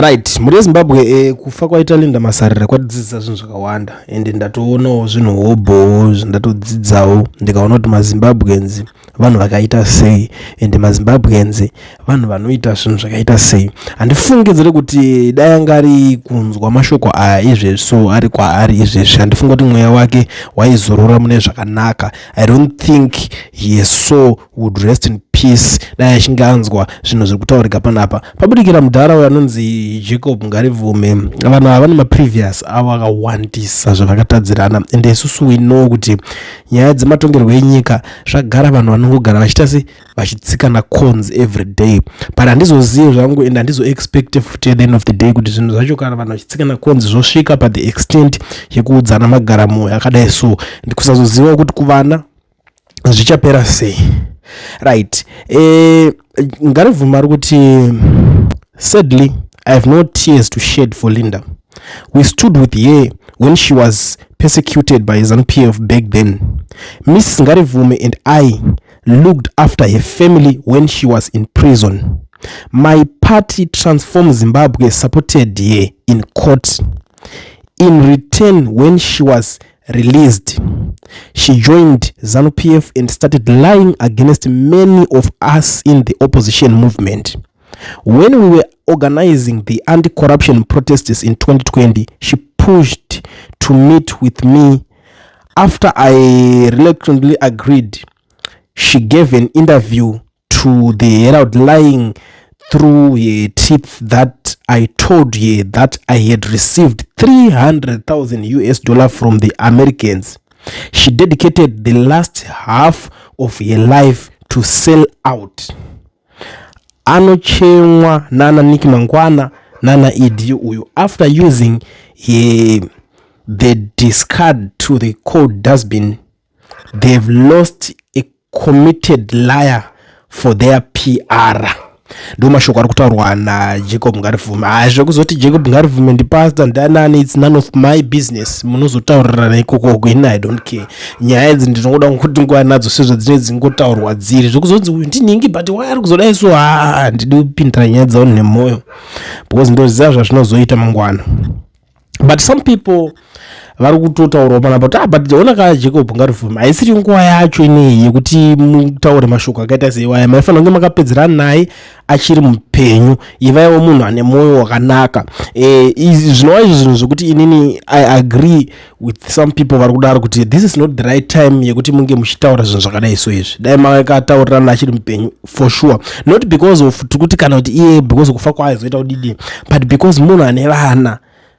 Right, muri Zimbabwe kufa kwaita Linda Masarira kwatidzidzisa zvinhu zvakawanda ende ndatoonawo zvinhu hobo zvandatodzidzawo ndikaona kuti maZimbabweans vanhu vakaita sei ende maZimbabweans vanhu vanoita zvinhu zvakaita sei. Handifungidzire kuti dai anga ari kunzwa mashoko aya izvezvo ari kwaari izvezvi handifunga kuti mweya wake waizorora mune zvakanaka. I don't think his soul would rest in peace dai achinge anzwa zvinhu zviri kutaurika panapa. Pabudikira mudhara anonzi Jacob Ngarivume, vanhu ava vane maprevious avakawandisa zvavakatadzirana ende isusu we know kuti nyaya dzematongerwo enyika zvagara vanhu vanongogara vachiita se vachitsikana cons every day, but handizozivi zvangu ende handizoexpect futi at the end of the day kuti zvinhu zvacho kana vanhu vachitsikana cons zvosvika pa the extent yekuudzana magaramo akadai so ndikusazoziva kuti kuvana zvichapera sei. Right, Ngarivume ari kuti sadly I have no tears to shed for Linda. We stood with her when she was persecuted by ZANU-PF back then. Mrs. Ngarivume and I looked after her family when she was in prison. My party Transform Zimbabwe supported her in court. In return, when she was released, she joined ZANU-PF and started lying against many of us in the opposition movement. When we were organizing the anti-corruption protests in 2020, she pushed to meet with me. After I reluctantly agreed, she gave an interview to the Herald lying through her teeth that I told her that I had received $300,000 from the Americans. She dedicated the last half of her life to sell out. Anochemwa Nana Nicky Mangwana Nana Idi uyu after using the discard to the cold dustbin. They've lost a committed liar for their PR. Ndo mashoko ari kutaurwa naJacob Ngarivume. Zvekuzoti Jacob Ngarivume ndi pastor ndanani, it's none of my business. Munozotaurira ikoko kwini, I don't care. Nyaya idzi ndinoda kuti nguva nadzo sezvo dzine dzingotaurwa dziri. Zvekuzoti ndiningi but why ari kuzodai so ndidi kupindira nyaya dzawo nemoyo because ndoziva zvazvinozoita mangwana. But some people vari kutotaurawo panapa but ona ka Jacob Ngarivume haisiri nguva yacho ineyi yekuti mutaure mashoko akaita seiwaya. Maifanira kunge makapedzerana naye achiri mupenyu, ivaiwo munhu ane mwoyo wakanaka. Zvinova izvi zvinhu zvokuti inini I agree with some people vari kudaro kuti this is not the right time yekuti munge muchitaura zvinhu zvakadai so izvi. Dai makataurirana achiri mupenyu for sure, not because of kuti kana kuti iye because kufa kwaizoita kudidi, but because munhu ane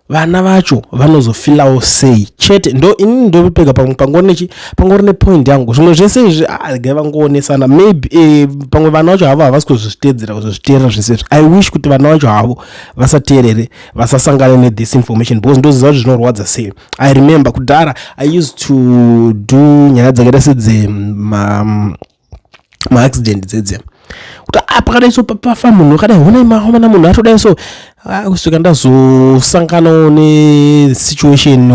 vana vacho vanozofilawo sei chete. Ndo inini ndopega pangori nepoint yangu. Zvimwe zvese izvi vangoonesa maybe pamwe vana vacho havo havasi kuzvitedzera kuzviteerera zvese izvi. I wish kuti vana vacho havo vasateerere vasasangane ne-this information because ndoziva kuti zvinorwadza sei. I remember kudhara I used to do nyaya dzakaita sedze ma-accident dzedze kuti pakadai so pafa munhu akadai hona munhu atodai so kusvika ndazosanganawo nesituation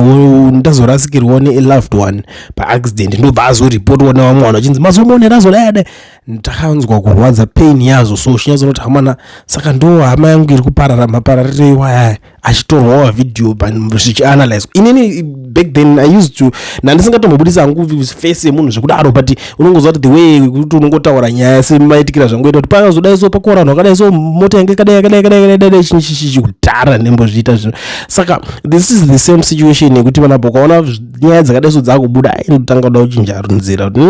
ndazorasikirwawo ne-loved one paaccident ndobva azoripotwa nevamwe vanhu vachinzi mazomuonera zodai ndakanzwa kurwadza pain yazo so chinyazonoti hamana saka ndo hama yangu iri kuparara mapararire iwaya achitorwawo video zvichianalyze. Inini back then I used to nandisingatambobudisa hangu face yemunhu zvekudaro but unongozva kuti the way kuti unongotaura nyaya semaitikira zvangu ita kuti pakazodai so pakora vanhu vakadai so mota yange kadai chinchi kudhara ndembozviita zvinhu. Saka this is the same situation yekuti panapo ukaona nyaya dzakadai so dzakubuda inotanga kuda kuchinja runzira kuti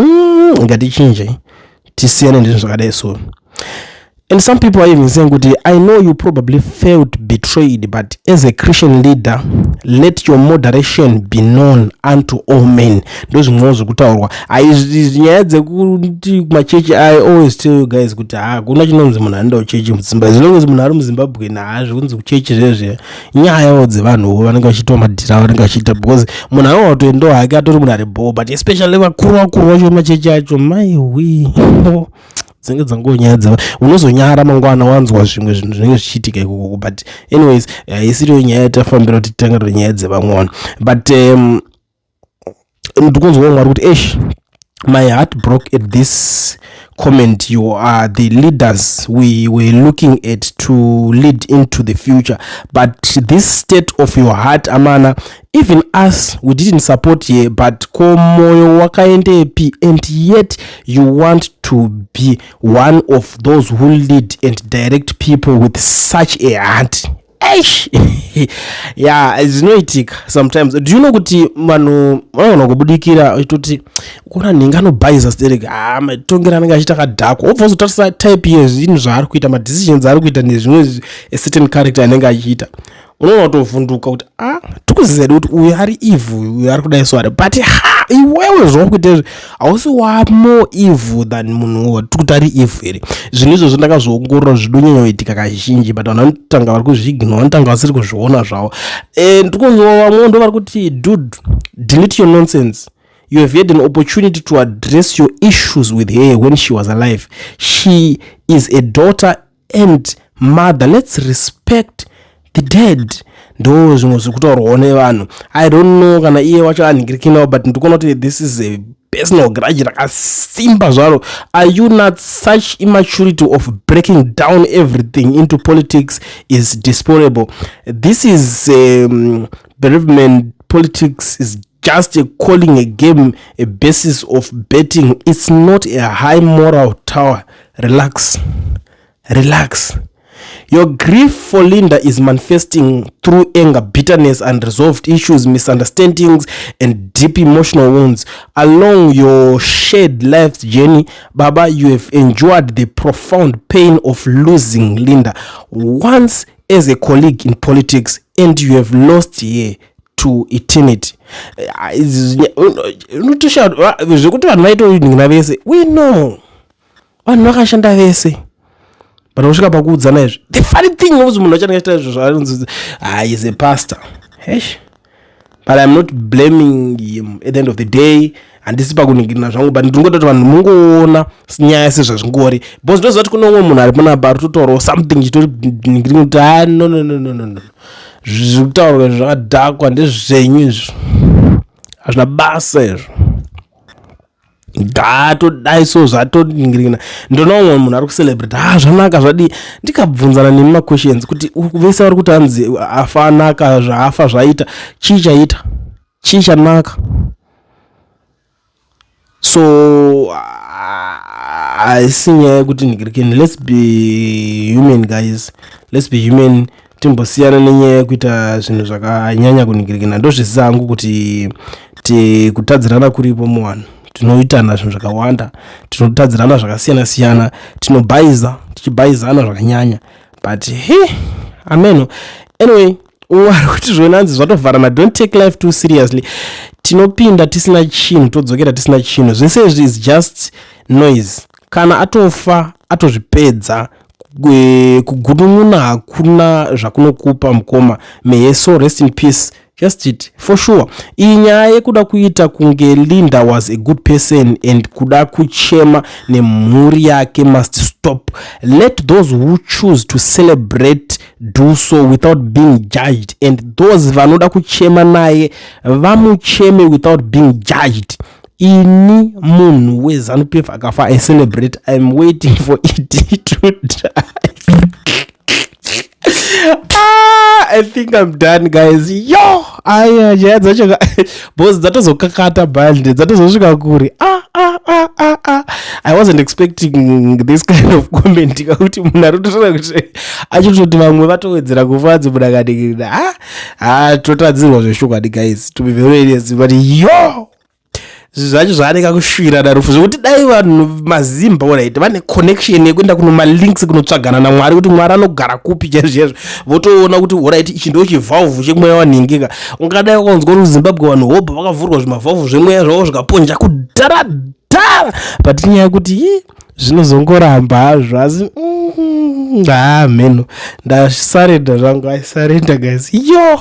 ngatichinje tisiyane ndizvo zvakadai so. And some people are even saying, I know you probably felt betrayed, but as a Christian leader, let your moderation be known unto all men. Those moves kutaurwa. Nyaya dzekuti machechi I always tell you guys kuti kuna chinonzi munhu anoenda kuchechi muZimbabwe. As long as munhu ari muZimbabwe zvikunzi kuchechi zvezve nyaya dzevanhu vanenge vachiita madhira vanenge vachiita because munhu anova kutoendawo hake atori munhu ari bho, but especially vakuru vacho machechi acho maiwi dzinenge dzangonyaya dzava unozonyara mangwana wanzwa zvimwe zvinhu zvinenge zvichiitika ikoko. But anyways isiriyo nyaya yatafambira kuti titangarire nyaya dzevamwe vanhu. But ndikunzwa mwari kuti my heart broke at this comment. You are the leaders we were looking at to lead into the future, but this state of your heart, Amana, even us, we didn't support you, but komoyo wakaende pi, and yet you want to be one of those who lead and direct people with such a heart. Yeah, zvinoitika sometimes. Do you know kuti vanhu vanogona kubudikira itoti kuona nhinga anobhaisa stereki matongero anenge achiita kadhakwa, obva uzotarisa type yezvinhu zvaari kuita, madecisions ari kuita nezvimwe certain character anenge achiita, unoona kutovhunduka kuti tikuziva kuti uyu ari evil, uyu ari kudai swari, but iwewe zvava kuita izvi hausi wa more evil than munhu watiri kuti ari evil here. Zvinhu izvozvo ndakazviongorora zvinonyanyoitika kazhinji, but vanhu vanotanga vari kuzviignora, vanotanga vasiri kuzviona zvavo. Ndikunzwa vamwe ndo vari kuti dude, delete your nonsense. You have had an opportunity to address your issues with her when she was alive. She is a daughter and mother. Let's respect the dead. Ndo zvimwe zvekutaurwawo nevanhu. I don't know kana iye wacho anhingirikinawo, but ndikuona kuti this is a personal grudge rakasimba zvaro. Are you not? Such immaturity of breaking down everything into politics is deplorable. This is bereavement politics is just calling a game a basis of betting. It's not a high moral tower. Relax. Your grief for Linda is manifesting through anger, bitterness, unresolved issues, misunderstandings, and deep emotional wounds. Along your shared life's journey, Baba, you have endured the profound pain of losing Linda once as a colleague in politics, and you have lost her to eternity. Zvekuti vanhu vaitoinhina vese, we know vanhu vakashanda vese, but usvika pakuudzana izvi. The funny thing was munhu achange achiita izvo zvaanonzi is a pastor. But I'm not blaming him at the end of the day. Handisi pakuningirina zvangu, but ndingoda kuti vanhu mungoona nyaya sezvazvingori, because ndozoti kuno umwe munhu ari panapa ari kutotaurawo something chitori ningirini kuti no zviri kutaurwa zvakadhakwa ndezvenyu izvi, hazvina basa izvo, ngatodai so zvatoningirina. Ndona umwe munhu ari kucelebrate zvanaka zvadi. Ndikabvunzana nemi maquestions kuti vese vari kuti hanzi afa anaka, zvaafa zvaita chii chaita, chii chanaka. So haisi nyaya yekuti ningirikeni. Let's be human guys, let's be human. Timbosiyana nenyaya yekuita zvinhu zvakanyanya kuningirikana. Ndozvisangu kuti kutadzirana kuripo muvanhu. Tinoitana zvinhu zvakawanda, tinotadzirana zvakasiyana siyana, tichibhaizana zvakanyanya, but ameno. Anyway, ari kuti zvonanzi zvatovharana, don't take life too seriously. Tinopinda tisina chinhu, todzokera tisina chinhu. Zvese izvi is just noise. Kana atoffa atozvipedza, kugunun'una hakuna zvakunokupa mukoma. May his soul rest in peace. Just it for sure. Iyi nyaya yekuda kuita kunge Linda was a good person and kuda kuchema nemhuri yake must stop. Let those who choose to celebrate do so without being judged, and those vanoda kuchema naye vamucheme without being judged. Ini munhu weZANU-PF akafa I celebrate. I'm waiting for it to die. I think I'm done, guys. Yo, yeah, dzacho boss dzatozokakata band, dzatozosvika kuri. I wasn't expecting this kind of comment kuti munhu ari kutotaura kuti achitoti vamwe vatowedzera kufa dzimudakadikira. Totadzirwa zveshukwadi, guys, to be very honest, but yo zvacho zvaaneka kushwira darufu zvekuti dai vanhu mazimba oraita vane connection yekuenda kuno malinks kunotsvagana naMwari kuti Mwari anogara kupi chaizvo, votoona kuti oraiti ichi ndo chivalve chemweya wanhingika. Ungadai kwaunzwa kuti Zimbabwe vanhu hobha vakavhurwa zvimavalve zvemweya zvavo zvikaponja kudharadhara, but inyaya yekuti zvinozongoramba hazvo. Asi meno ndasarenda zvangu, I surrender, guys. Yo